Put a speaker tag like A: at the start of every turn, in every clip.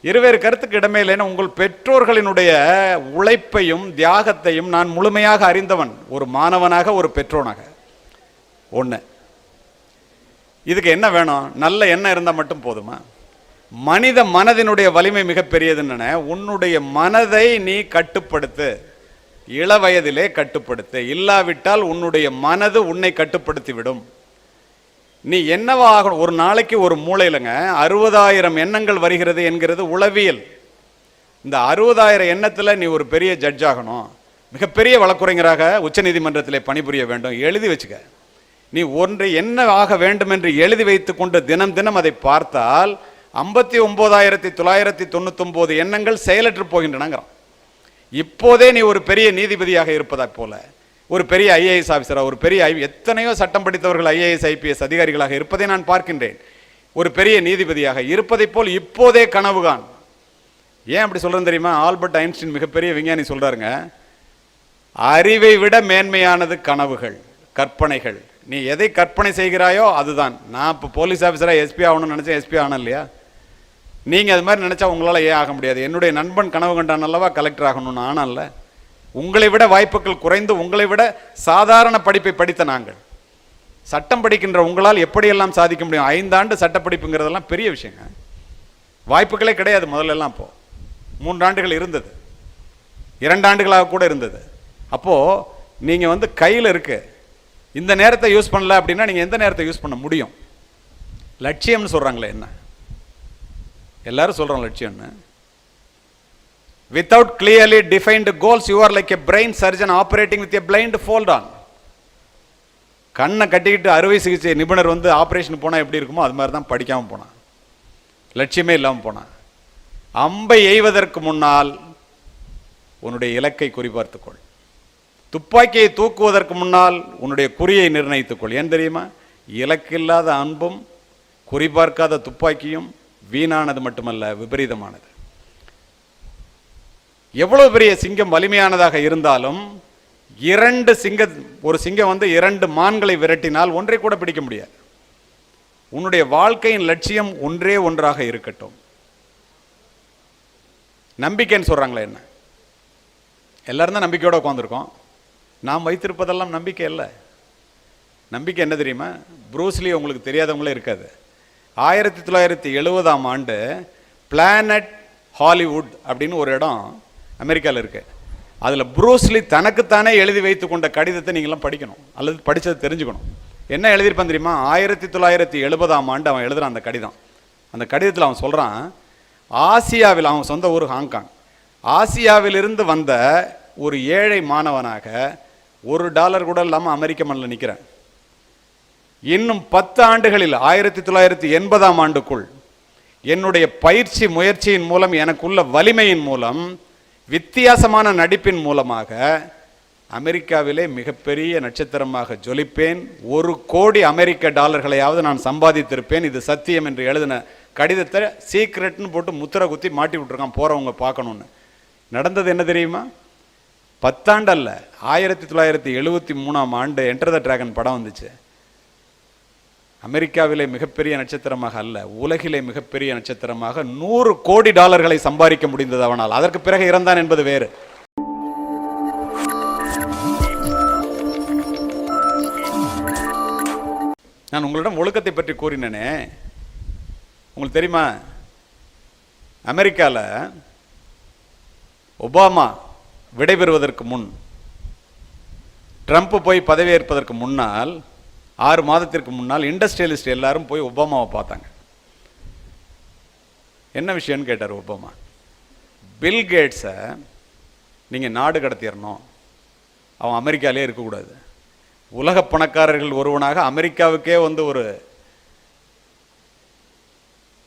A: இருவேறு கருத்துக்கு இடமே இல்லைன்னா உங்கள் பெற்றோர்களினுடைய உழைப்பையும் தியாகத்தையும் நான் முழுமையாக அறிந்தவன், ஒரு மாணவனாக ஒரு பெற்றோனாக. ஒன்று, இதுக்கு என்ன வேணும்? நல்ல எண்ணம் இருந்தால் மட்டும் போதுமா? மனித மனதினுடைய வலிமை மிகப்பெரியதுன்னு. உன்னுடைய மனதை நீ கட்டுப்படுத்து, இள வயதிலே கட்டுப்படுத்து. இல்லாவிட்டால் உன்னுடைய மனது உன்னை கட்டுப்படுத்தி விடும். நீ என்னவா ஆகணும்? ஒரு நாளைக்கு ஒரு மூளையிலங்க 60,000 எண்ணங்கள் வருகிறது என்கிறது உளவியல். இந்த 60,000 எண்ணத்தில் நீ ஒரு பெரிய ஜட்ஜ் ஆகணும், மிகப்பெரிய வழக்குரைஞராக உச்சநீதிமன்றத்திலே பணிபுரிய வேண்டும். எழுதி வச்சுக்க. நீ ஒன்று என்ன ஆக வேண்டும் என்று எழுதி வைத்து கொண்டு தினம் தினம் அதை பார்த்தால் 59,999 எண்ணங்கள் செயலற்று போகின்றனங்கிறான். இப்போதே நீ ஒரு பெரிய நீதிபதியாக இருப்பதை போல, ஒரு பெரிய ஐஏஎஸ் ஆஃபீஸராக, ஒரு பெரிய எத்தனையோ சட்டம் படித்தவர்கள் ஐஏஎஸ் ஐபிஎஸ் அதிகாரிகளாக இருப்பதை நான் பார்க்கின்றேன். ஒரு பெரிய நீதிபதியாக இருப்பதை போல் இப்போதே கனவுகான். ஏன் அப்படி சொல்றேன்னு தெரியுமா? ஆல்பர்ட் ஐன்ஸ்டீன் மிகப்பெரிய விஞ்ஞானி சொல்றாருங்க, அறிவை விட மேன்மையானது கனவுகள், கற்பனைகள். நீ எதை கற்பனை செய்கிறாயோ அதுதான். நான் இப்போ போலீஸ் ஆஃபீஸராக எஸ்பி ஆகணும்னு நினச்சேன், எஸ்பி ஆகணும் இல்லையா? நீங்கள் அது மாதிரி நினச்சா உங்களால் ஏன் ஆக முடியாது? என்னுடைய நண்பன் கனவு கண்டான் அல்லவா கலெக்டர் ஆகணும்னு, ஆனால உங்களை விட வாய்ப்புகள் குறைந்து, உங்களை விட சாதாரண படிப்பை படித்த நாங்கள், சட்டம் படிக்கின்ற உங்களால் எப்படியெல்லாம் சாதிக்க முடியும்? 5 ஆண்டு சட்டப்படிப்புங்கிறதெல்லாம் பெரிய விஷயங்க. வாய்ப்புகளே கிடையாது முதல்ல எல்லாம். அப்போது 3 ஆண்டுகள் இருந்தது, 2 ஆண்டுகளாக கூட இருந்தது. அப்போது நீங்கள் கையில் இருக்கு, இந்த நேரத்தை யூஸ் பண்ணல அப்படின்னா நீங்கள் எந்த நேரத்தை யூஸ் பண்ண முடியும்? லட்சியம்னு சொல்கிறாங்களே, என்ன எல்லாரும் சொல்கிறோம் லட்சியம்னு. Without clearly defined goals, you are like a brain surgeon operating with a blind fold on. கண்ணை கட்டிக்கிட்டு அறுவை சிகிச்சை நிபுணர் ஆப்ரேஷன் போனால் எப்படி இருக்குமோ அது மாதிரி தான் படிக்காமல் போனான், லட்சியமே இல்லாமல் போனான். அம்பை எய்வதற்கு முன்னால் உன்னுடைய இலக்கை குறிப்பார்த்துக்கொள். துப்பாக்கியை தூக்குவதற்கு முன்னால் உன்னுடைய குறியை நிர்ணயித்துக்கொள். ஏன் தெரியுமா? இலக்கில்லாத அன்பும் குறிபார்க்காத துப்பாக்கியும் வீணானது மட்டுமல்ல, விபரீதமானது. எவ்வளவு பெரிய சிங்கம் வலிமையானதாக இருந்தாலும் ஒரு சிங்கம் 2 மான்களை விரட்டினால் ஒன்றை கூட பிடிக்க முடியாது. உன்னுடைய வாழ்க்கையின் லட்சியம் ஒன்றே ஒன்றாக இருக்கட்டும். நம்பிக்கைன்னு சொல்றாங்களே, என்ன எல்லாரும் தான் நம்பிக்கையோட உட்காந்துருக்கோம். நாம் வைத்திருப்பதெல்லாம் நம்பிக்கை இல்லை. நம்பிக்கை என்ன தெரியுமா? ப்ரூஸ்லி உங்களுக்கு தெரியாதவங்களே இருக்காது. 1970ஆம் ஆண்டு பிளானட் ஹாலிவுட் அப்படின்னு ஒரு இடம் அமெரிக்காவில் இருக்கு. அதில் ப்ரூஸ்லி தனக்குத்தானே எழுதி வைத்து கொண்ட கடிதத்தை நீங்களாம் படிக்கணும், அல்லது படித்தது தெரிஞ்சுக்கணும். என்ன எழுதியிருப்பான் தெரியுமா? 1970ஆம் ஆண்டு அவன் எழுதுகிறான் அந்த கடிதம். அந்த கடிதத்தில் அவன் சொல்கிறான், ஆசியாவில், அவன் சொந்த ஊர் ஹாங்காங், ஆசியாவிலிருந்து வந்த ஒரு ஏழை மாணவனாக $1 கூட இல்லாமல் அமெரிக்க மண்ணில் நிற்கிறேன். இன்னும் 10 ஆண்டுகளில் 1980ஆம் ஆண்டுக்குள் என்னுடைய பயிற்சி முயற்சியின் மூலம், எனக்குள்ள வலிமையின் மூலம், வித்தியாசமான நடிப்பின் மூலமாக அமெரிக்காவிலே மிகப்பெரிய நட்சத்திரமாக ஜொலிப்பேன். $1 கோடி அமெரிக்க நான் சம்பாதித்திருப்பேன். இது சத்தியம் என்று எழுதின கடிதத்தை சீக்ரெட்னு போட்டு முத்திரை குத்தி மாட்டி விட்டுருக்கான், போறவங்க பார்க்கணும்னு. நடந்தது என்ன தெரியுமா? 10 ஆண்டு அல்ல, 1973ஆம் ஆண்டு என்டர் த டிராகன் படம் வந்துச்சு. அமெரிக்காவிலே மிகப்பெரிய நட்சத்திரமாக அல்ல, உலகிலே மிகப்பெரிய நட்சத்திரமாக $100 கோடி சம்பாதிக்க முடிந்தது அவனால். அதற்கு பிறகு இறந்தான் என்பது வேறு. நான் உங்களிடம் ஒழுக்கத்தை பற்றி கூறினேனே, உங்களுக்கு தெரியுமா? அமெரிக்காவில் ஒபாமா விடைபெறுவதற்கு முன், ட்ரம்ப் போய் பதவியேற்பதற்கு முன்னால் 6 மாதத்திற்கு முன்னால் இண்டஸ்ட்ரியலிஸ்ட் எல்லாரும் போய் ஒபாமாவை பார்த்தாங்க. என்ன விஷயம்னு கேட்டார் ஒபாமா. பில் கேட்ஸை நீங்கள் நாடு கடத்திடணும், அவன் அமெரிக்காலே இருக்கக்கூடாது. உலக பணக்காரர்கள் ஒருவனாக அமெரிக்காவுக்கே ஒரு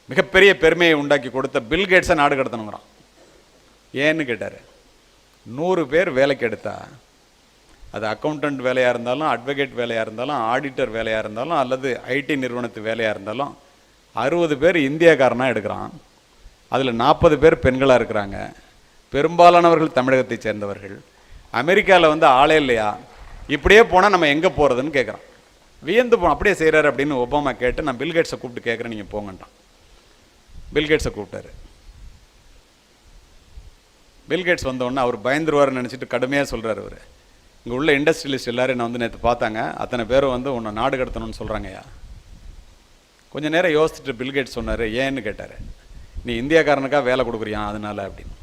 A: மிகப்பெரிய பெருமையை உண்டாக்கி கொடுத்த பில் கேட்ஸை நாடு கடத்தணுங்கிறான். ஏன்னு கேட்டார். 100 பேர் வேலைக்கு எடுத்தா, அது அக்கௌண்டன்ட் வேலையாக இருந்தாலும், அட்வொகேட் வேலையாக இருந்தாலும், ஆடிட்டர் வேலையாக இருந்தாலும், அல்லது ஐடி நிறுவனத்து வேலையாக இருந்தாலும் 60 பேர் இந்தியாக்காரனாக எடுக்கிறான். அதில் 40 பேர் பெண்களாக இருக்கிறாங்க. பெரும்பாலானவர்கள் தமிழகத்தை சேர்ந்தவர்கள். அமெரிக்காவில் ஆளே இல்லையா? இப்படியே போனால் நம்ம எங்கே போகிறதுன்னு கேட்குறான். வியந்து போனோம், அப்படியே செய்கிறாரு அப்படின்னு ஒபாமா கேட்டு, நான் பில்கேட்ஸை கூப்பிட்டு கேட்குறேன், நீங்கள் போங்கன்ட்டான். பில்கேட்ஸை கூப்பிட்டாரு. பில்கேட்ஸ் வந்தோடனே அவர் பயந்துருவார்னு நினச்சிட்டு கடுமையாக சொல்கிறார். அவர் இங்கே உள்ள இண்டஸ்ட்ரியலிஸ்ட் எல்லோரும் என்னை வந்து நேற்று பார்த்தாங்க, அத்தனை பேரும் வந்து உன்னை நாடு கடத்தணும்னு சொல்கிறாங்கய்யா. கொஞ்சம் நேரம் யோசிச்சுட்டு பில்கேட்ஸ் சொன்னார், ஏன்னு கேட்டார். நீ இந்தியாக்காரனுக்காக வேலை கொடுக்குறியா அதனால அப்படின்னு.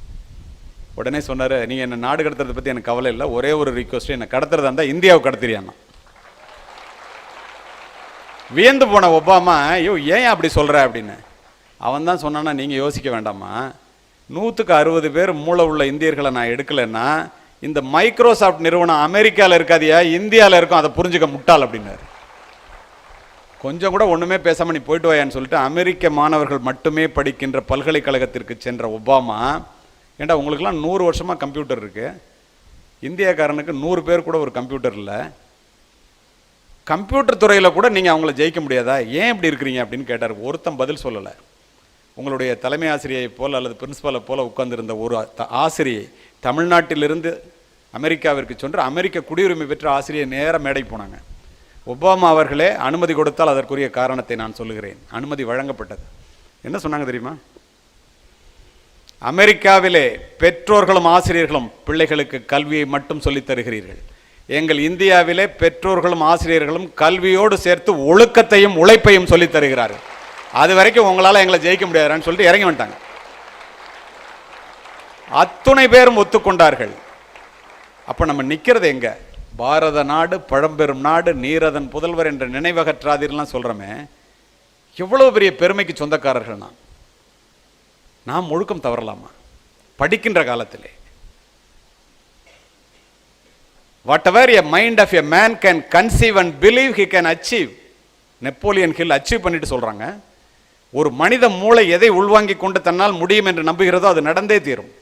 A: உடனே சொன்னார், நீங்கள் என்னை நாடு கடத்துறதை பற்றி எனக்கு கவலை இல்லை, ஒரே ஒரு ரிக்வஸ்ட்டு, என்னை கடத்துறதா இருந்தால் இந்தியாவுக்கு கடத்துறியான்னா. வியந்து போன ஒபாமா, ஐயோ ஏன் அப்படி சொல்கிற அப்படின்னு. அவன் தான் சொன்னான்னா, நீங்கள் யோசிக்க வேண்டாமா, 160 பேர் மூளை உள்ள இந்தியர்களை நான் எடுக்கலைன்னா இந்த மைக்ரோசாஃப்ட் நிறுவனம் அமெரிக்காவில் இருக்காதியா, இந்தியாவில் இருக்கும், அதை புரிஞ்சுக்க முட்டாள் அப்படின்னாரு. கொஞ்சம் கூட ஒன்றுமே பேசாமல் நீ போயிட்டு வாயான்னு சொல்லிட்டு அமெரிக்க மாணவர்கள் மட்டுமே படிக்கின்ற பல்கலைக்கழகத்திற்கு சென்ற ஒபாமா, ஏண்டா உங்களுக்கெல்லாம் 100 வருஷமாக கம்ப்யூட்டர் இருக்குது, இந்தியாக்காரனுக்கு 100 பேர் கூட ஒரு கம்ப்யூட்டர் இல்லை, கம்ப்யூட்டர் துறையில் கூட நீங்கள் அவங்கள ஜெயிக்க முடியாதா, ஏன் இப்படி இருக்கிறீங்க அப்படின்னு கேட்டார். ஒருத்தன் பதில் சொல்லலை. உங்களுடைய தலைமை ஆசிரியை போல் அல்லது பிரின்சிபாலை போல் உட்கார்ந்திருந்த ஒரு ஆசிரியை தமிழ்நாட்டிலிருந்து அமெரிக்காவிற்கு சென்று அமெரிக்க குடியுரிமை பெற்ற ஆசிரியை நேர மேடை போனாங்க. ஒபாமா அவர்களே அனுமதி கொடுத்தால் அதற்குரிய காரணத்தை நான் சொல்லுகிறேன். அனுமதி வழங்கப்பட்டது. என்ன சொன்னாங்க தெரியுமா? அமெரிக்காவிலே பெற்றோர்களும் ஆசிரியர்களும் பிள்ளைகளுக்கு கல்வியை மட்டும் சொல்லித் தருகிறீர்கள், எங்கள் இந்தியாவிலே பெற்றோர்களும் ஆசிரியர்களும் கல்வியோடு சேர்த்து ஒழுக்கத்தையும் உழைப்பையும் சொல்லித் தருகிறார்கள், அது வரைக்கும் உங்களால் எங்களை ஜெயிக்க முடியாதுன்னு சொல்லிட்டு இறங்கி வந்துட்டாங்க. அத்துணை பேரும் ஒத்துக்கொண்டார்கள். அப்போ நம்ம நிற்கிறது எங்க? பாரத நாடு பழம்பெரும் நாடு, நீரதன் புதல்வர் என்ற நினைவகற்றாதீர்லாம் சொல்கிறோமே, எவ்வளவு பெரிய பெருமைக்கு சொந்தக்காரர்கள் நாம் ஒழுக்கம் தவறலாமா படிக்கின்ற காலத்திலே? whatever a mind of a man can conceive and believe he can achieve, Napoleon Hill achieve பண்ணிட்டு சொல்றாங்க. ஒரு மனித மூளை எதை உள்வாங்கி கொண்டு தன்னால் முடியும் என்று நம்புகிறதோ அது நடந்தே தீரும்.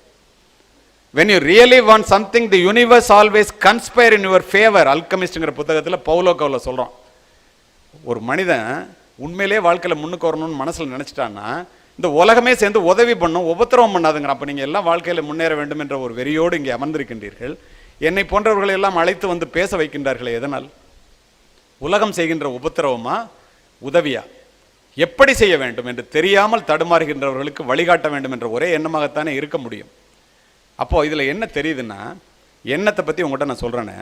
A: when you really want something the universe always conspire in your favor, அல்கெமிஸ்ட்ங்கிற புத்தகத்தில் பவுலோ கவுலோ சொல்றான். ஒரு மனிதன் உண்மையிலே வாழ்க்கையில் முன்னுக்கு வரணும்னு மனசில் நினைச்சிட்டான்னா இந்த உலகமே சேர்ந்து உதவி பண்ணும், உபத்திரவம் பண்ணாதுங்கிற. அப்போ நீங்கள் எல்லாம் வாழ்க்கையில் முன்னேற வேண்டும் என்ற ஒரு வெறியோடு இங்கே அமர்ந்திருக்கின்றீர்கள். என்னை போன்றவர்களை எல்லாம் அழைத்து வந்து பேச வைக்கின்றார்களே, எதனால்? உலகம் செய்கின்ற உபத்திரவமா உதவியா? எப்படி செய்ய வேண்டும் என்று தெரியாமல் தடுமாறுகின்றவர்களுக்கு வழிகாட்ட வேண்டும் என்ற ஒரே எண்ணமாகத்தானே இருக்க முடியும். அப்போ இதில் என்ன தெரியுதுன்னா, எண்ணத்தை பற்றி உங்கள்கிட்ட நான் சொல்கிறேன்னு,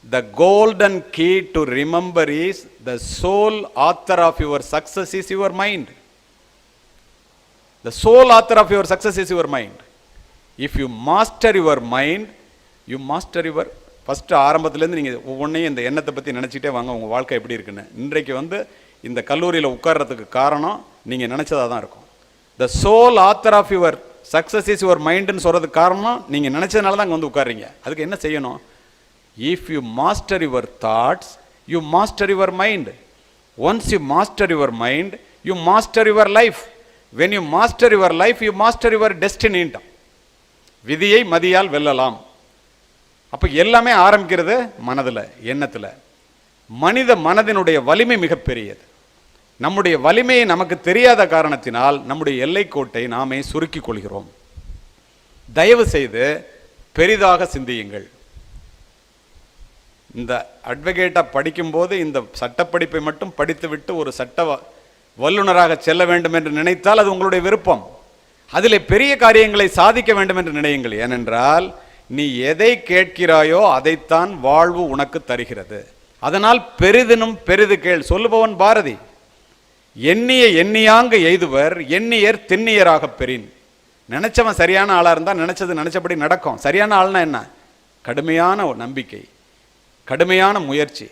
A: the golden key to remember is the soul author of your success is your mind. The soul author of your success is your mind. If you master your mind, you master your. First ஆரம்பத்துலேருந்து நீங்கள் ஒவ்வொன்றையும் இந்த எண்ணத்தை பற்றி நினச்சிட்டே வாங்க, உங்கள் வாழ்க்கை எப்படி இருக்குன்னு. இன்றைக்கு வந்து இந்த கல்லூரியில் உட்கார்றதுக்கு காரணம் நீங்கள் நினச்சதாக தான் இருக்கும். The soul author of your success is your மைண்டுன்னு சொல்கிறதுக்கு காரணம் நீங்கள் நினச்சதுனால தான் அங்கே வந்து உட்கார்றீங்க. அதுக்கு என்ன செய்யணும்? If you master your thoughts, you master your mind. Once you master your mind, you master your life. When you master your life, you master your டெஸ்டினின்ட்டான். விதியை மதியால் வெல்லலாம். அப்போ எல்லாமே ஆரம்பிக்கிறது மனதில், எண்ணத்தில். மனித மனதினுடைய வலிமை மிகப்பெரியது. நம்முடைய வலிமையை நமக்கு தெரியாத காரணத்தினால் நம்முடைய எல்லைக்கோட்டை நாமே சுருக்கிக் கொள்கிறோம். தயவு செய்து பெரிதாக சிந்தியுங்கள். இந்த அட்வொகேட்டாக படிக்கும்போது இந்த சட்டப்படிப்பை மட்டும் படித்துவிட்டு ஒரு சட்ட வல்லுநராக செல்ல வேண்டும் என்று நினைத்தால் அது உங்களுடைய விருப்பம். அதில் பெரிய காரியங்களை சாதிக்க வேண்டும் என்று நினையுங்கள். ஏனென்றால் நீ எதை கேட்கிறாயோ அதைத்தான் வாழ்வு உனக்கு தருகிறது. அதனால் பெரிதினும் பெரிது கேள். சொல்லுபவன் பாரதி. எண்ணிய எண்ணியாங்க எய்துவர், எண்ணியர் திண்ணியராக பெறின். நினைச்சவன் சரியான ஆளாக இருந்தால் நினைச்சது நினைச்சபடி நடக்கும். சரியான ஆள்னா என்ன? கடுமையான நம்பிக்கை, கடுமையான முயற்சி,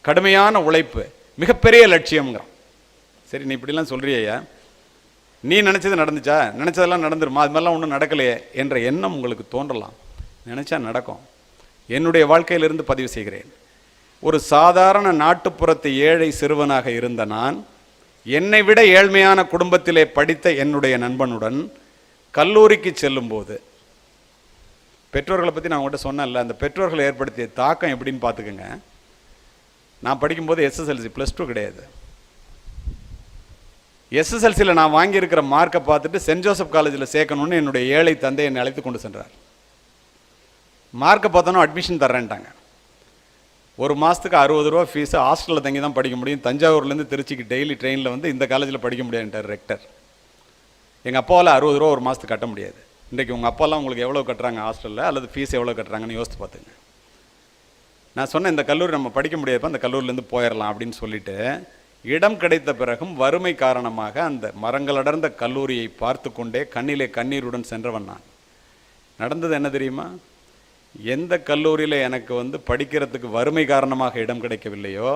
A: கடுமையான உழைப்பு, மிகப்பெரிய லட்சியம்ங்கிறான். சரி, நீ இப்படிலாம் சொல்றியா, நீ நினைச்சது நடந்துச்சா? நினைச்சதெல்லாம் நடந்துருமா? அது மாதிரிலாம் ஒன்றும் நடக்கலையே என்ற எண்ணம் உங்களுக்கு தோன்றலாம். நினைச்சா நடக்கும். என்னுடைய வாழ்க்கையிலிருந்து பதிவு செய்கிறேன். ஒரு சாதாரண நாட்டுப்புறத்து ஏழை சிறுவனாக இருந்த நான், என்னை விட ஏழ்மையான குடும்பத்திலே படித்த என்னுடைய நண்பனுடன் கல்லூரிக்கு செல்லும்போது, பெற்றோர்களை பற்றி நான் உங்கள்கிட்ட சொன்னேன்ல, அந்த பெற்றோர்களை ஏற்படுத்திய தாக்கம் எப்படின்னு பார்த்துக்கோங்க. நான் படிக்கும்போது SSLC +2 கிடையாது. SSLCயில் நான் வாங்கியிருக்கிற மார்க்கை பார்த்துட்டு சென்ட் ஜோசப் காலேஜில் சேர்க்கணுன்னு என்னுடைய ஏழை தந்தை என்னை அழைத்து கொண்டு சென்றார். மார்க்கை பார்த்தோன்னா அட்மிஷன் தர்றேன்ட்டாங்க. ஒரு மாதத்துக்கு 60 ரூபா ஃபீஸு, ஹாஸ்டலில் தங்கி தான் படிக்க முடியும். தஞ்சாவூர்லேருந்து திருச்சிக்கு டெய்லி ட்ரெயினில் வந்து இந்த காலேஜில் படிக்க முடியாதுன்ட்டார் ரெக்டர். எங்கள் அப்பாவால் 60 ரூபா ஒரு மாதத்துக்கு கட்ட முடியாது. இன்றைக்கு உங்கள் அப்பாலாம் உங்களுக்கு எவ்வளோ கட்டுறாங்க ஹாஸ்டலில், அல்லது ஃபீஸ் எவ்வளோ கட்டுறாங்கன்னு யோசித்து பார்த்துங்க. நான் சொன்னேன் இந்த கல்லூரி நம்ம படிக்க முடியாதப்ப அந்த கல்லூரியிலேருந்து போயிடலாம் அப்படின்னு சொல்லிட்டு, இடம் கிடைத்த பிறகும் வறுமை காரணமாக அந்த மரங்கள் அடர்ந்த கல்லூரியை பார்த்து கொண்டே கண்ணிலே கண்ணீருடன் சென்றவன் நான். நடந்தது என்ன தெரியுமா? எந்த கல்லூரியில் எனக்கு படிக்கிறதுக்கு வறுமை காரணமாக இடம் கிடைக்கவில்லையோ,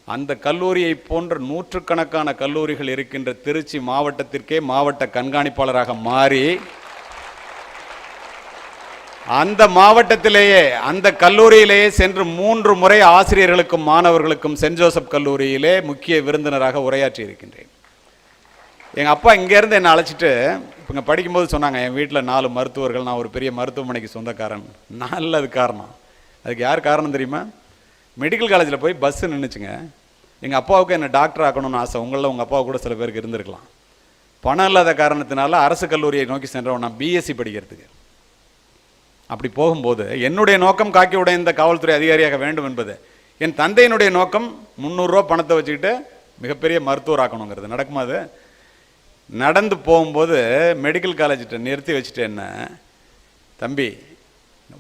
A: அந்த கல்லூரியை போன்ற நூற்றுக்கணக்கான கல்லூரிகள் இருக்கின்ற திருச்சி மாவட்டத்திற்கே மாவட்ட கண்காணிப்பாளராக மாறி, அந்த மாவட்டத்திலேயே அந்த கல்லூரியிலேயே சென்று 3 முறை ஆசிரியர்களுக்கும் மாணவர்களுக்கும் சென்ட் ஜோசப் கல்லூரியிலே முக்கிய விருந்தினராக உரையாற்றி இருக்கின்றேன். எங்கள் அப்பா இங்கேருந்து என்னை அழைச்சிட்டு இப்போ இங்கே படிக்கும்போது சொன்னாங்க, என் வீட்டில் 4 மருத்துவர்கள், நான் ஒரு பெரிய மருத்துவமனைக்கு சொந்தக்காரன். நல்ல அது காரணம். அதுக்கு யார் காரணம் தெரியுமா? மெடிக்கல் காலேஜில் போய் பஸ்ஸு நின்றுச்சுங்க. எங்கள் அப்பாவுக்கு என்னை டாக்டர் ஆக்கணும்னு ஆசை. உங்களில் உங்கள் அப்பாவுக்கு கூட சில பேருக்கு இருந்திருக்கலாம். பணம் இல்லாத காரணத்தினால அரசு கல்லூரியை நோக்கி சென்றவன் நான் பிஎஸ்சி படிக்கிறதுக்கு. அப்படி போகும்போது என்னுடைய நோக்கம் காக்கி உடைந்த காவல்துறை அதிகாரியாக வேண்டும் என்பது. என் தந்தையினுடைய நோக்கம் 300 ரூபா பணத்தை வச்சுக்கிட்டு மிகப்பெரிய மருத்துவர் ஆக்கணுங்கிறது. நடக்குமா? அது நடந்து போகும்போது மெடிக்கல் காலேஜிட்ட நிறுத்தி வச்சுட்டு, என்ன தம்பி,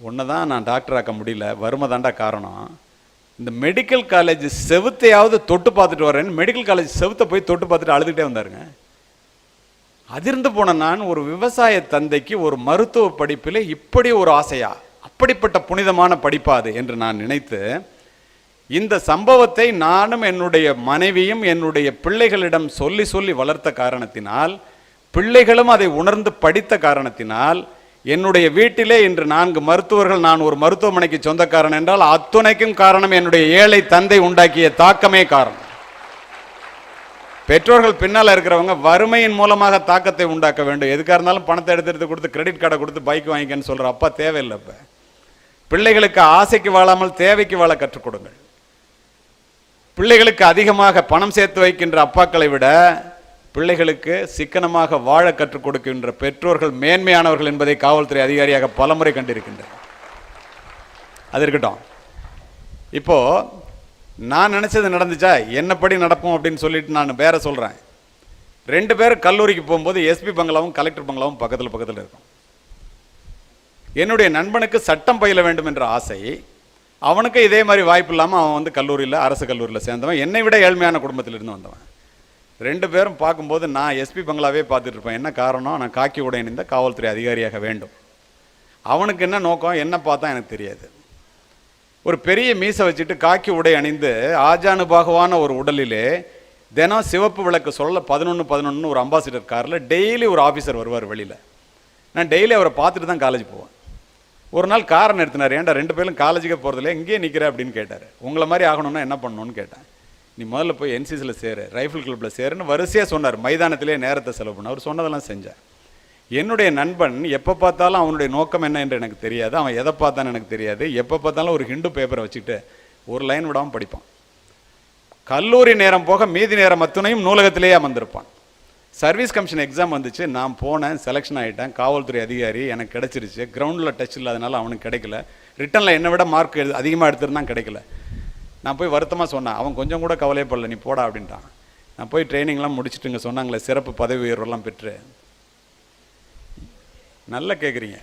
A: ஒன்று தான் நான் டாக்டர் ஆக்க முடியல, வறுமை தாண்டா காரணம். இந்த மெடிக்கல் காலேஜ் செவுத்தையாவது தொட்டு பார்த்துட்டு வரேன்னு மெடிக்கல் காலேஜ் செவுத்தை போய் தொட்டு பார்த்துட்டு அழுதுகிட்டே வந்தாருங்க. அதிர்ந்து போன நான், ஒரு விவசாய தந்தைக்கு ஒரு மருத்துவ படிப்பில் இப்படி ஒரு ஆசையா, அப்படிப்பட்ட புனிதமான படிப்பா அது என்று நான் நினைத்து, இந்த சம்பவத்தை நானும் என்னுடைய மனைவியும் என்னுடைய பிள்ளைகளிடம் சொல்லி சொல்லி வளர்த்த காரணத்தினால், பிள்ளைகளும் அதை உணர்ந்து படித்த காரணத்தினால், என்னுடைய வீட்டிலே இன்று 4 மருத்துவர்கள், நான் ஒரு மருத்துவமனைக்கு சொந்தக்காரன் என்றால் அத்துணைக்கும் காரணம் என்னுடைய ஏழை தந்தை உண்டாக்கிய தாக்கமே காரணம். பெற்றோர்கள் பின்னால் இருக்கிறவங்க வறுமையின் மூலமாக தாக்கத்தை உண்டாக்க வேண்டும். எதுக்காக இருந்தாலும் பணத்தை எடுத்து கொடுத்து கிரெடிட் கார்டை கொடுத்து பைக் வாங்கிக்கன்னு சொல்கிற அப்பா தேவையில்லை. இப்போ பிள்ளைகளுக்கு ஆசைக்கு வாழாமல் தேவைக்கு வாழ கற்றுக் கொடுங்கள். பிள்ளைகளுக்கு அதிகமாக பணம் சேர்த்து வைக்கின்ற அப்பாக்களை விட பிள்ளைகளுக்கு சிக்கனமாக வாழ கற்றுக் கொடுக்கின்ற பெற்றோர்கள் மேன்மையானவர்கள் என்பதை காவல்துறை அதிகாரியாக பலமுறை கண்டிருக்கின்றனர். அது இருக்கட்டும். இப்போ நான் நினைச்சது நடந்துச்சா, என்னப்படி நடப்போம் அப்படின்னு சொல்லிட்டு நான் வேற சொல்றேன். 2 பேரும் கல்லூரிக்கு போகும்போது எஸ்பி பங்களாவும் கலெக்டர் பங்களாவும் பக்கத்தில் பக்கத்தில் இருக்கும். என்னுடைய நண்பனுக்கு சட்டம் பயில வேண்டும் என்ற ஆசை, அவனுக்கு இதே மாதிரி வாய்ப்பு இல்லாமல் அவன் கல்லூரியில், அரசு கல்லூரியில் சேர்ந்தவன், என்னை விட ஏழ்மையான குடும்பத்திலிருந்து வந்தவன். 2 பேரும் பார்க்கும்போது நான் எஸ்பி பங்களாவே பார்த்துட்டு இருப்பேன். என்ன காரணம்? நான் காக்கி உடை அணிந்த காவல்துறை அதிகாரியாக வேண்டும். அவனுக்கு என்ன நோக்கம், என்ன பார்த்தா எனக்கு தெரியாது. ஒரு பெரிய மீசை வச்சுட்டு காக்கி உடை அணிந்து ஆஜானுபாகுவான ஒரு உடலிலே தினம் சிவப்பு விளக்கு சொல்ல 11 ஒரு அம்பாசிடர் காரில் டெய்லி ஒரு ஆஃபீஸர் வருவார் வெளியில். நான் டெய்லி அவரை பார்த்துட்டு தான் காலேஜ் போவேன். ஒரு நாள் காரை நிறுத்தினார். ஏன்டா 2 பேரும் காலேஜுக்கே போகிறதில்ல, இங்கேயே நிற்கிற அப்படின்னு கேட்டார். உங்களை மாதிரி ஆகணும்னா என்ன பண்ணணும்னு கேட்டேன். நீ முதல்ல போய் என்சிசியில் சேரு, ரைஃபிள் கிளப்பில் சேருன்னு வரிசையாக சொன்னார். மைதானத்திலே நேரத்தை செலவு பண்ண அவர் சொன்னதெல்லாம் செஞ்சேன். என்னுடைய நண்பன் எப்போ பார்த்தாலும் அவனுடைய நோக்கம் என்ன என்று எனக்கு தெரியாது, அவன் எதை பார்த்தான்னு எனக்கு தெரியாது. எப்போ பார்த்தாலும் ஒரு ஹிண்டு பேப்பரை வச்சுக்கிட்டு ஒரு லைன் விடாமல் படிப்பான். கல்லூரி நேரம் போக மீதி நேரம் அத்துணையும் நூலகத்திலேயே அமர்ந்திருப்பான். சர்வீஸ் கமிஷன் எக்ஸாம் வந்துச்சு, நான் போனேன், செலெக்ஷன் ஆகிட்டேன், காவல்துறை அதிகாரி, எனக்கு கிடைச்சிருச்சு. கிரவுண்டில் டச் இல்லாதனால அவனுக்கு கிடைக்கல. ரிட்டனில் என்னை விட மார்க் அதிகமாக எடுத்துருந்தான், கிடைக்கல. நான் போய் வருத்தமாக சொன்னேன். அவன் கொஞ்சம் கூட கவலையப்படல, நீ போடா அப்படின்ட்டான். நான் போய் ட்ரைனிங்லாம் முடிச்சுட்டுங்க சொன்னாங்களே, சிறப்பு பதவி உயர்வெல்லாம் பெற்று. நல்லா கேட்குறீங்க.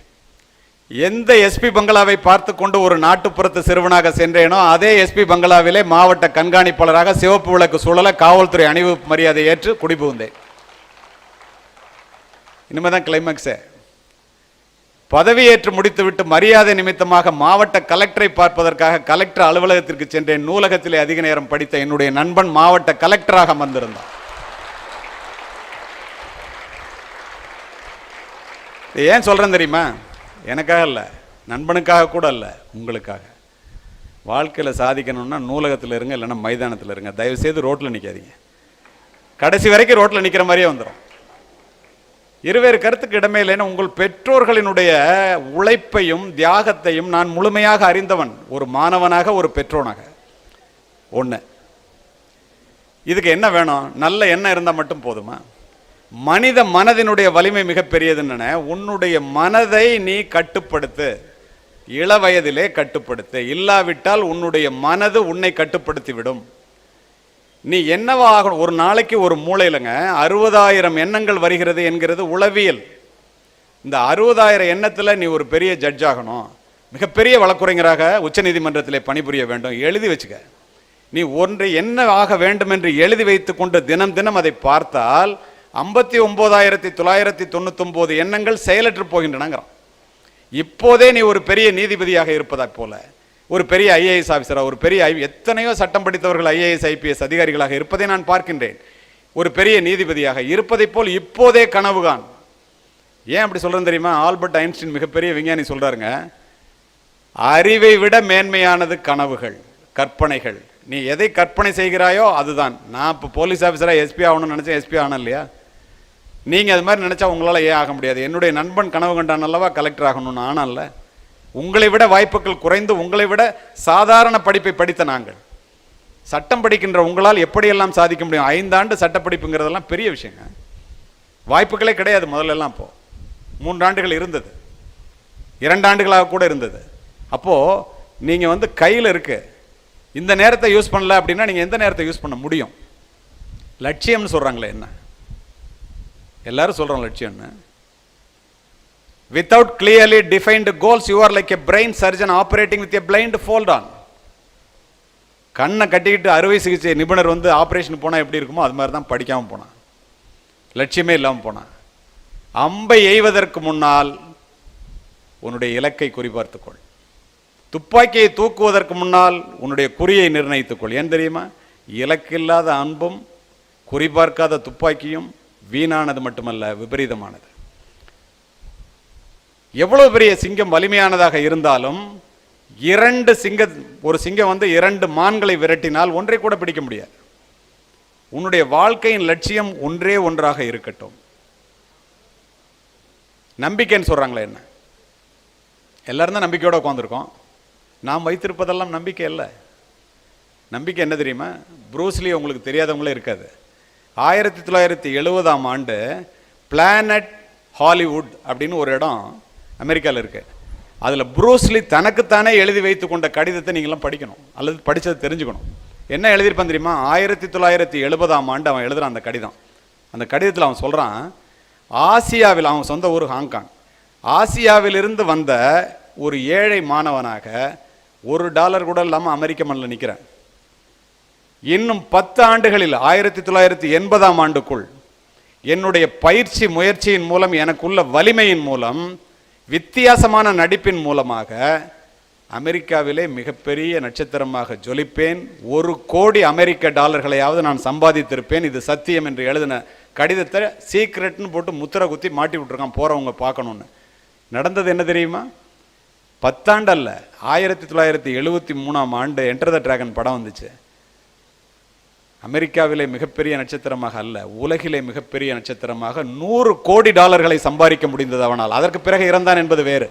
A: எந்த எஸ்பி பங்களாவை பார்த்து கொண்டு ஒரு நாட்டுப்புறத்து சிறுவனாக சென்றேனோ அதே எஸ்பி பங்களாவிலே மாவட்ட கண்காணிப்பாளராக சிவப்பு விளக்கு சூழல காவல்துறை அணிவு மரியாதை ஏற்று குடிபுகுந்தேன். இனிமேதான் கிளைமேக்ஸே. பதவியேற்று முடித்துவிட்டு மரியாதை நிமித்தமாக மாவட்ட கலெக்டரை பார்ப்பதற்காக கலெக்டர் அலுவலகத்திற்கு சென்றேன். நூலகத்திலே அதிக நேரம் படித்த என்னுடைய நண்பன் மாவட்ட கலெக்டராக அமர்ந்திருந்தான். ஏன் சொல்றேன் தெரியுமா? எனக்காக இல்லை, நண்பனுக்காக கூட இல்லை, உங்களுக்காக. வாழ்க்கையில் சாதிக்கணும்னா நூலகத்தில் இருங்க, இல்லைன்னா மைதானத்தில் இருங்க. தயவுசெய்து ரோட்டில் நிற்காதீங்க. கடைசி வரைக்கும் ரோட்டில் நிற்கிற மாதிரியே வந்துடும். இருவேறு கருத்துக்கு இடமே இல்லைன்னா உங்கள் பெற்றோர்களினுடைய உழைப்பையும் தியாகத்தையும் நான் முழுமையாக அறிந்தவன், ஒரு மாணவனாக, ஒரு பெற்றோனாக. ஒன்று, இதுக்கு என்ன வேணும்? நல்ல எண்ணம் இருந்தால் மட்டும் போதுமா? மனித மனதினுடைய வலிமை மிகப்பெரியதுன்னு. உன்னுடைய மனதை நீ கட்டுப்படுத்து, இள வயதிலே கட்டுப்படுத்து. இல்லாவிட்டால் உன்னுடைய மனது உன்னை கட்டுப்படுத்தி விடும். நீ என்னவா ஆகணும்? ஒரு நாளைக்கு ஒரு மூளையிலங்க 60,000 எண்ணங்கள் வருகிறது என்கிறது உளவியல். இந்த 60,000 எண்ணத்தில் நீ ஒரு பெரிய ஜட்ஜ் ஆகணும், மிகப்பெரிய வழக்குரைஞராக உச்சநீதிமன்றத்திலே பணிபுரிய வேண்டும், எழுதி வச்சுக்க. நீ ஒன்று என்ன ஆக வேண்டும் என்று எழுதி வைத்துக் கொண்டு தினம் தினம் அதை பார்த்தால் 59,999 எண்ணங்கள் செயலற்று போகின்றனங்கிறான். இப்போதே நீ ஒரு பெரிய நீதிபதியாக இருப்பதை போல, ஒரு பெரிய ஐஏஎஸ் ஆஃபீஸராக, ஒரு பெரிய எத்தனையோ சட்டம் படித்தவர்கள் ஐஏஎஸ் ஐபிஎஸ் அதிகாரிகளாக இருப்பதை நான் பார்க்கின்றேன். ஒரு பெரிய நீதிபதியாக இருப்பதை போல் இப்போதே கனவுகான். ஏன் அப்படி சொல்றேன்னு தெரியுமா? ஆல்பர்ட் ஐன்ஸ்டீன் மிகப்பெரிய விஞ்ஞானி சொல்றாருங்க, அறிவை விட மேன்மையானது கனவுகள், கற்பனைகள். நீ எதை கற்பனை செய்கிறாயோ அதுதான். நான் இப்போ போலீஸ் ஆஃபீஸராக எஸ்பி ஆகணும்னு நினச்சேன், எஸ்பி ஆகணும் இல்லையா? நீங்கள் அது மாதிரி நினச்சா உங்களால் ஏன் ஆக முடியாது? என்னுடைய நண்பன் கனவு கண்டான் அல்லவா கலெக்டர் ஆகணும்னு, ஆனால உங்களை விட வாய்ப்புகள் குறைந்து, உங்களை விட சாதாரண படிப்பை படித்த நாங்கள் சட்டம் படிக்கின்ற உங்களால் எப்படியெல்லாம் சாதிக்க முடியும்? 5 ஆண்டு சட்டப்படிப்புங்கிறதெல்லாம் பெரிய விஷயங்க. வாய்ப்புகளே கிடையாது முதல்ல எல்லாம். அப்போ 3 ஆண்டுகள் இருந்தது, 2 ஆண்டுகளாக கூட இருந்தது. அப்போது நீங்கள் கையில் இருக்கு, இந்த நேரத்தை யூஸ் பண்ணல அப்படின்னா நீங்கள் எந்த நேரத்தை யூஸ் பண்ண முடியும்? லட்சியம்னு சொல்கிறாங்களே, என்ன எல்லாரும் சொல்கிறோம் லட்சியம்னு. Without clearly defined goals you are like a brain surgeon operating with a blind fold. On கட்டிக்கிட்டு அறுவை சிகிச்சை நிபுணர் ஆப்ரேஷன் போனால் எப்படி இருக்குமோ அது மாதிரி தான் படிக்காமல் போனான், லட்சியமே இல்லாமல் போனான். அம்பை எய்வதற்கு முன்னால் உன்னுடைய இலக்கை குறிபார்த்துக்கொள். துப்பாக்கியை தூக்குவதற்கு முன்னால் உன்னுடைய குறியை நிர்ணயித்துக்கொள். ஏன் தெரியுமா? இலக்கில்லாத அன்பும் குறிபார்க்காத துப்பாக்கியும் வீணானது மட்டுமல்ல, விபரீதமானது. எவ்வளவு பெரிய சிங்கம் வலிமையானதாக இருந்தாலும் ஒரு சிங்கம் 2 மான்களை விரட்டினால் ஒன்றை கூட பிடிக்க முடியாது. உன்னுடைய வாழ்க்கையின் லட்சியம் ஒன்றே ஒன்றாக இருக்கட்டும். நம்பிக்கைன்னு சொல்றாங்களே, என்ன எல்லாரும் தான் நம்பிக்கையோட உட்காந்துருக்கோம். நாம் வைத்திருப்பதெல்லாம் நம்பிக்கை இல்லை. நம்பிக்கை என்ன தெரியுமா? ப்ரூஸ்லி உங்களுக்கு தெரியாதவங்களே இருக்காது. 1970ஆம் ஆண்டு பிளானட் ஹாலிவுட் அப்படின்னு ஒரு இடம் அமெரிக்காவில் இருக்கு. அதில் ப்ரூஸ்லி தனக்குத்தானே எழுதி வைத்து கொண்ட கடிதத்தை நீங்களாம் படிக்கணும், அல்லது படித்தது தெரிஞ்சுக்கணும். என்ன எழுதியிருப்பான் தெரியுமா? 1970ஆம் ஆண்டு அவன் எழுதுகிறான் அந்த கடிதம். அந்த கடிதத்தில் அவன் சொல்கிறான், ஆசியாவில், அவன் சொந்த ஊர் ஹாங்காங், ஆசியாவிலிருந்து வந்த ஒரு ஏழை மாணவனாக $1 கூட இல்லாமல் அமெரிக்க மண்ணில் நிற்கிறேன். இன்னும் 10 ஆண்டுகளில் 1980ஆம் ஆண்டுக்குள் என்னுடைய பயிற்சி முயற்சியின் மூலம், எனக்குள்ள வலிமையின் மூலம், வித்தியாசமான நடிப்பின் மூலமாக அமெரிக்காவிலே மிகப்பெரிய நட்சத்திரமாக ஜொலிப்பேன். $1 கோடி அமெரிக்க நான் சம்பாதித்திருப்பேன். இது சத்தியம் என்று எழுதின கடிதத்தை சீக்ரெட்னு போட்டு முத்திரை குத்தி மாட்டி விட்டுருக்கான், போறவங்க பார்க்கணும்னு. நடந்தது என்ன தெரியுமா? 10 ஆண்டு அல்ல, 1973ஆம் ஆண்டு என்டர் த டிராகன் படம் வந்துச்சு. அமெரிக்காவிலே மிகப்பெரிய நட்சத்திரமாக அல்ல, உலகிலே மிகப்பெரிய நட்சத்திரமாக $100 கோடி சம்பாதிக்க முடிந்தது அவனால். அதற்கு பிறகு இறந்தான் என்பது வேறு.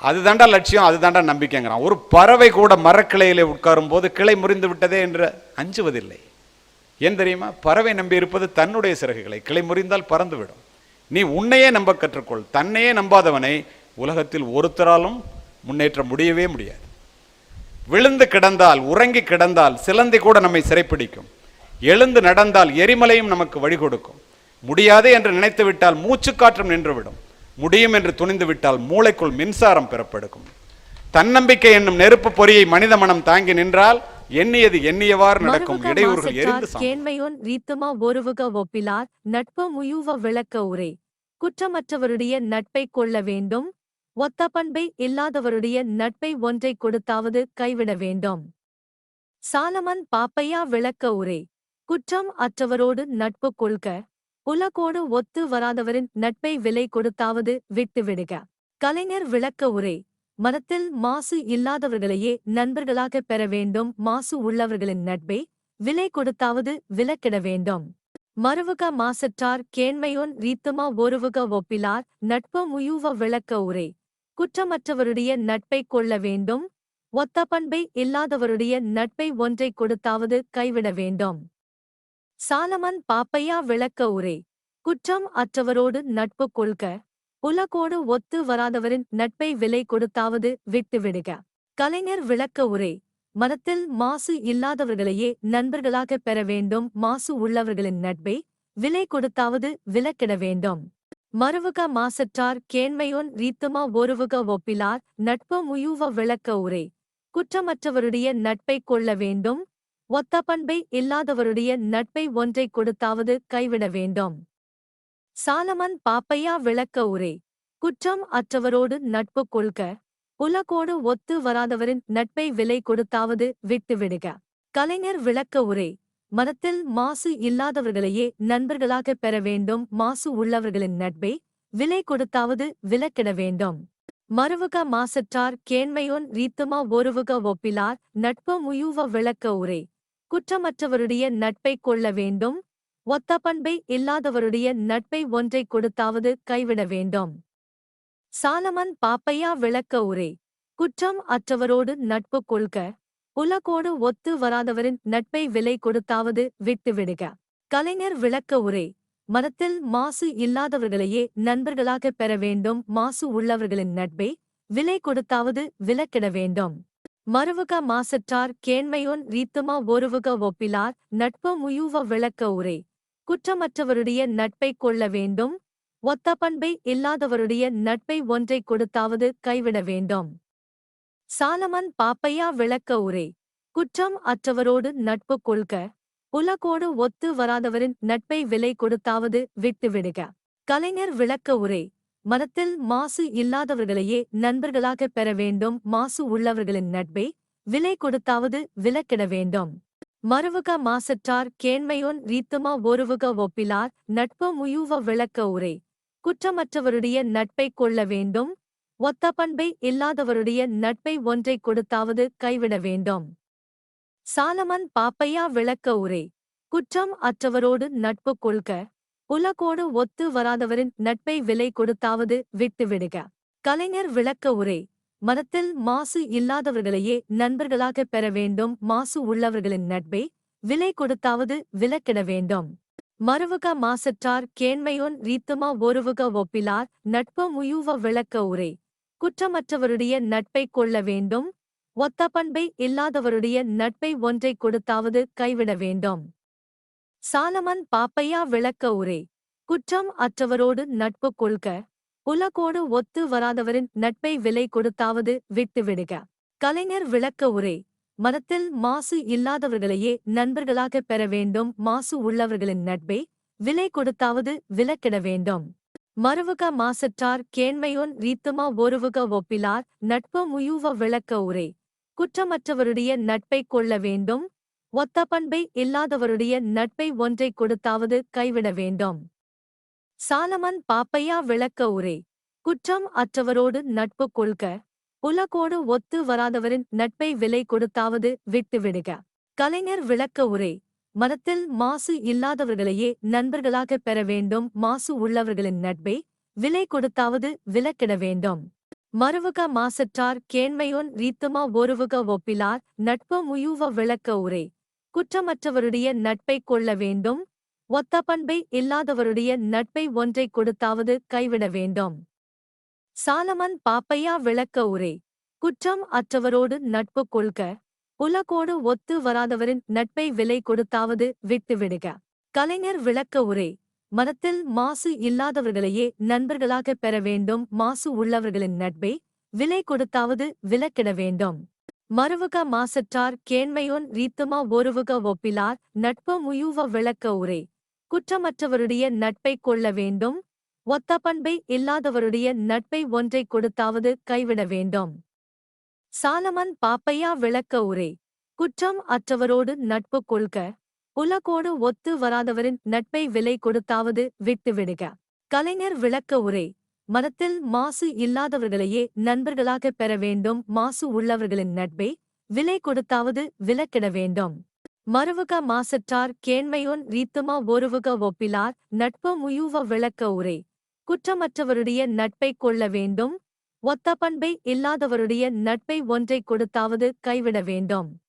A: அதுதாண்டா லட்சியம், அதுதாண்டா நம்பிக்கைங்கிறான். ஒரு பறவை கூட மரக்கிளையிலே உட்காரும் போது கிளை முறிந்து விட்டதே என்று அஞ்சுவதில்லை. ஏன் தெரியுமா? பறவை நம்பி இருப்பது தன்னுடைய சிறகுகளை, கிளை முறிந்தால் பறந்துவிடும். நீ உன்னையே நம்ப கற்றுக்கொள். தன்னையே நம்பாதவனை உலகத்தில் ஒருத்தராலும் முன்னேற்ற முடியவே முடியாது. விழுந்து கிடந்தால், உறங்கி கிடந்தால் சிலந்தி கூட நம்மை சிறைப்பிடிக்கும். எழுந்து நடந்தால் எரிமலையும் நமக்கு வழி கொடுக்கும். முடியாது என்று நினைத்து விட்டால் மூச்சு காற்றும் நின்றுவிடும். முடியும் என்று துணிந்து விட்டால் மூளைக்குள் மின்சாரம் பிறப்பெடுக்கும். தன்னம்பிக்கை என்னும் நெருப்பு பொறியை மனித மனம் தாங்கி நின்றால் எண்ணியது எண்ணியவாறு நடக்கும். இடையூறுகள் எரிந்து
B: கேண்மையோன் ரீத்தமா ஒருவுக ஒப்பிலார் நட்பு முயுவ விளக்க உரை. குற்றமற்றவருடைய நட்பை கொள்ள வேண்டும், ஒத்த பண்பை இல்லாதவருடைய நட்பை ஒன்றை கொடுத்தாவது கைவிட வேண்டும். சாலமன் பாப்பையா விளக்க உரை. குற்றம் அற்றவரோடு நட்பு கொள்க, உலகோடு ஒத்து வராதவரின் நட்பை விலை கொடுத்தாவது விட்டுவிடுக. கலைஞர் விளக்க உரை. மனத்தில் மாசு இல்லாதவர்களையே நண்பர்களாக பெற வேண்டும், மாசு உள்ளவர்களின் நட்பை விலை கொடுத்தாவது விலக்கிட வேண்டும். மறுவுக மாசற்றார் கேண்மையோன் ரீத்துமா ஒருவுக ஒப்பிலார் நட்பு முயுவ விளக்க உரை. குற்றமற்றவருடைய நட்பை கொள்ள வேண்டும், ஒத்த பண்பை இல்லாதவருடைய நட்பை ஒன்றை கொடுத்தாவது கைவிட வேண்டும். சாலமன் பாப்பையா விளக்க உரை. குற்றம் அற்றவரோடு நட்பு கொள்க, உலகோடு ஒத்து வராதவரின் நட்பை விலை கொடுத்தாவது விட்டுவிடுக. கலைஞர் விளக்க உரை. மனத்தில் மாசு இல்லாதவர்களையே நண்பர்களாக பெற வேண்டும், மாசு உள்ளவர்களின் நட்பை விலை கொடுத்தாவது விலக்கிட வேண்டும். மறுவுக மாசற்றார் கேண்மையொன் ரீத்துமா ஒருவுக ஒப்பிலார் நட்பு முயுவ விளக்க உரை குற்றமற்றவருடைய நட்பைக் கொள்ள வேண்டும் ஒத்த பண்பை இல்லாதவருடைய நட்பை ஒன்றைக் கொடுத்தாவது கைவிட வேண்டும். சாலமன் பாப்பையா விளக்க உரை குற்றம் அற்றவரோடு நட்பு கொள்க உலகோடு ஒத்து வராதவரின் நட்பை விலை கொடுத்தாவது விட்டுவிடுக. கலைஞர் விளக்க உரை மனத்தில் மாசு இல்லாதவர்களையே நண்பர்களாகப் பெற வேண்டும் மாசு உள்ளவர்களின் நட்பை விலை கொடுத்தாவது விலக்கிட வேண்டும். மறுவுக மாசற்றார் கேண்மையொன் ரீத்துமா ஒருவுக ஒப்பிலார் நட்பு முயுவ விளக்க உரை குற்றமற்றவருடைய நட்பைக் கொள்ள வேண்டும் ஒத்த பண்பை இல்லாதவருடைய நட்பை ஒன்றைக் கொடுத்தாவது கைவிட வேண்டும். சாலமன் பாப்பையா விளக்க உரை குற்றம் அற்றவரோடு நட்பு கொள்க உலகோடு ஒத்து வராதவரின் நட்பை விலை கொடுத்தாவது விட்டுவிடுக. கலைஞர் விளக்க உரை மனத்தில் மாசு இல்லாதவர்களையே நண்பர்களாகப் பெற வேண்டும் மாசு உள்ளவர்களின் நட்பை விலை கொடுத்தாவது விலக்கிட வேண்டும். மறுவுக மாசற்றார் கேண்மையொன் ரீத்துமா ஒருவுக ஒப்பிலார் நட்பு முயுவ விளக்க உரை குற்றமற்றவருடைய நட்பைக் கொள்ள வேண்டும் ஒத்த பண்பை இல்லாதவருடைய நட்பை ஒன்றைக் கொடுத்தாவது கைவிட வேண்டும். சாலமன் பாப்பையா விளக்க உரை குற்றம் அற்றவரோடு நட்பு கொள்க உலகோடு ஒத்து வராதவரின் நட்பை விலை கொடுத்தாவது விட்டுவிடுக. கலைஞர் விளக்க உரை மனத்தில் மாசு இல்லாதவர்களையே நண்பர்களாகப் பெற வேண்டும் மாசு உள்ளவர்களின் நட்பை விலை கொடுத்தாவது விலக்கிட வேண்டும். மறுவுக மாசற்றார் கேண்மையொன் ரீத்துமா ஒருவுக ஒப்பிலார் நட்பு முயுவ விளக்க உரை குற்றமற்றவருடைய நட்பைக் கொள்ள வேண்டும் ஒத்த பண்பை இல்லாதவருடைய நட்பை ஒன்றைக் கொடுத்தாவது கைவிட வேண்டும். சாலமன் பாப்பையா விளக்க உரை குற்றம் அற்றவரோடு நட்பு கொள்க உலகோடு ஒத்து வராதவரின் நட்பை விலை கொடுத்தாவது விட்டுவிடுக. கலைஞர் விளக்க உரை மனத்தில் மாசு இல்லாதவர்களையே நண்பர்களாகப் பெற வேண்டும் மாசு உள்ளவர்களின் நட்பை விலை கொடுத்தாவது விலக்கிட வேண்டும். மறுவுக மாசற்றார் கேண்மையொன் ரீத்துமா ஒருவுக ஒப்பிலார் நட்பு முயுவ விளக்க உரை குற்றமற்றவருடைய நட்பைக் கொள்ள வேண்டும் ஒத்த பண்பை இல்லாதவருடைய நட்பை ஒன்றைக் கொடுத்தாவது கைவிட வேண்டும். சாலமன் பாப்பையா விளக்க உரை குற்றம் அற்றவரோடு நட்பு கொள்க உலகோடு ஒத்து வராதவரின் நட்பை விலை கொடுத்தாவது விட்டுவிடுக. கலைஞர் விளக்க உரை மனத்தில் மாசு இல்லாதவர்களையே நண்பர்களாகப் பெற வேண்டும் மாசு உள்ளவர்களின் நட்பை விலை கொடுத்தாவது விலக்கிட வேண்டும். மறுவுக மாசற்றார் கேண்மையொன் ரீத்துமா ஒருவுக ஒப்பிலார் நட்பு முயுவ விளக்க உரை குற்றமற்றவருடைய நட்பைக் கொள்ள வேண்டும் ஒத்த பண்பை இல்லாதவருடைய நட்பை ஒன்றைக் கொடுத்தாவது கைவிட வேண்டும். சாலமன் பாப்பையா விளக்க உரை குற்றம் அற்றவரோடு நட்பு கொள்க உலகோடு ஒத்து வராதவரின் நட்பை விலை கொடுத்தாவது விட்டுவிடுக. கலைஞர் விளக்க உரை மனத்தில் மாசு இல்லாதவர்களையே நண்பர்களாகப் பெற வேண்டும் மாசு உள்ளவர்களின் நட்பை விலை கொடுத்தாவது விலக்கிட வேண்டும். மறுவுக மாசற்றார் கேண்மையொன் ரீத்துமா ஒருவுக ஒப்பிலார் நட்பு முயுவ விளக்க உரை குற்றமற்றவருடைய நட்பைக் கொள்ள வேண்டும் ஒத்த பண்பை இல்லாதவருடைய நட்பை ஒன்றைக் கொடுத்தாவது கைவிட வேண்டும். சாலமன் பாப்பையா விளக்க உரை குற்றம் அற்றவரோடு நட்பு கொள்க உலகோடு ஒத்து வராதவரின் நட்பை விலை கொடுத்தாவது விட்டுவிடுக. கலைஞர் விளக்க உரை மனத்தில் மாசு இல்லாதவர்களையே நண்பர்களாகப் பெற வேண்டும் மாசு உள்ளவர்களின் நட்பை விலை கொடுத்தாவது விலக்கிட வேண்டும். மறுவுக மாசற்றார் கேண்மையொன் ரீத்துமா ஒருவுக ஒப்பிலார் நட்பு முயுவ விளக்க உரை குற்றமற்றவருடைய நட்பைக் கொள்ள வேண்டும் ஒத்த பண்பை இல்லாதவருடைய நட்பை ஒன்றைக் கொடுத்தாவது கைவிட வேண்டும். சாலமன் பாப்பையா விளக்க உரை குற்றம் அற்றவரோடு நட்பு கொள்க உலகோடு ஒத்து வராதவரின் நட்பை விலை கொடுத்தாவது விட்டுவிடுக. கலைஞர் விளக்க உரை மனத்தில் மாசு இல்லாதவர்களையே நண்பர்களாகப் பெற வேண்டும் மாசு உள்ளவர்களின் நட்பை விலை கொடுத்தாவது விலக்கிட வேண்டும். மறுவுக மாசற்றார் கேண்மையொன் ரீத்துமா ஒருவுக ஒப்பிலார் நட்பு முயுவ விளக்க உரை குற்றமற்றவருடைய நட்பைக் கொள்ள வேண்டும் ஒத்த பண்பை இல்லாதவருடைய நட்பை ஒன்றைக் கொடுத்தாவது கைவிட வேண்டும்.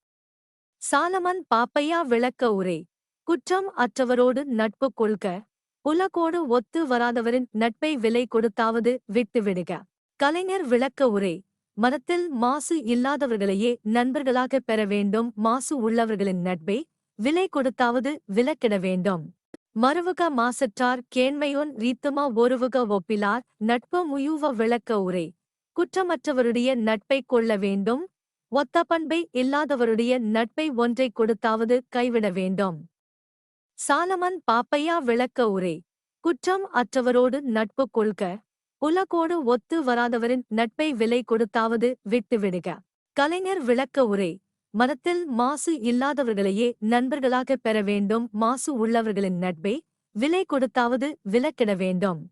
B: சாலமன் பாப்பையா விளக்க உரை குற்றம் அற்றவரோடு நட்பு கொள்க உலகோடு ஒத்து வராதவரின் நட்பை விலை கொடுத்தாவது விட்டுவிடுக. கலைஞர் விளக்க உரை மனத்தில் மாசு இல்லாதவர்களையே நண்பர்களாகப் பெற வேண்டும் மாசு உள்ளவர்களின் நட்பை விலை கொடுத்தாவது விலக்கிட வேண்டும். மறுவுக மாசற்றார் கேண்மையொன் ரீத்துமா ஒருவுக ஒப்பிலார் நட்பு முயுவ விளக்க உரை குற்றமற்றவருடைய நட்பை கொள்ள வேண்டும் ஒத்த பண்பை இல்லாதவருடைய நட்பை ஒன்றை கொடுத்தாவது கைவிட வேண்டும். சாலமன் பாப்பையா விளக்க உரை குற்றம் அற்றவரோடு நட்பு கொள்க உலகோடு ஒத்து வராதவரின் நட்பை விலை கொடுத்தாவது விட்டுவிடுக. கலைஞர் விளக்க உரை மனத்தில் மாசு இல்லாதவர்களையே நண்பர்களாகப் பெற வேண்டும் மாசு உள்ளவர்களின் நட்பை விலை கொடுத்தாவது விலக்கிட வேண்டும்.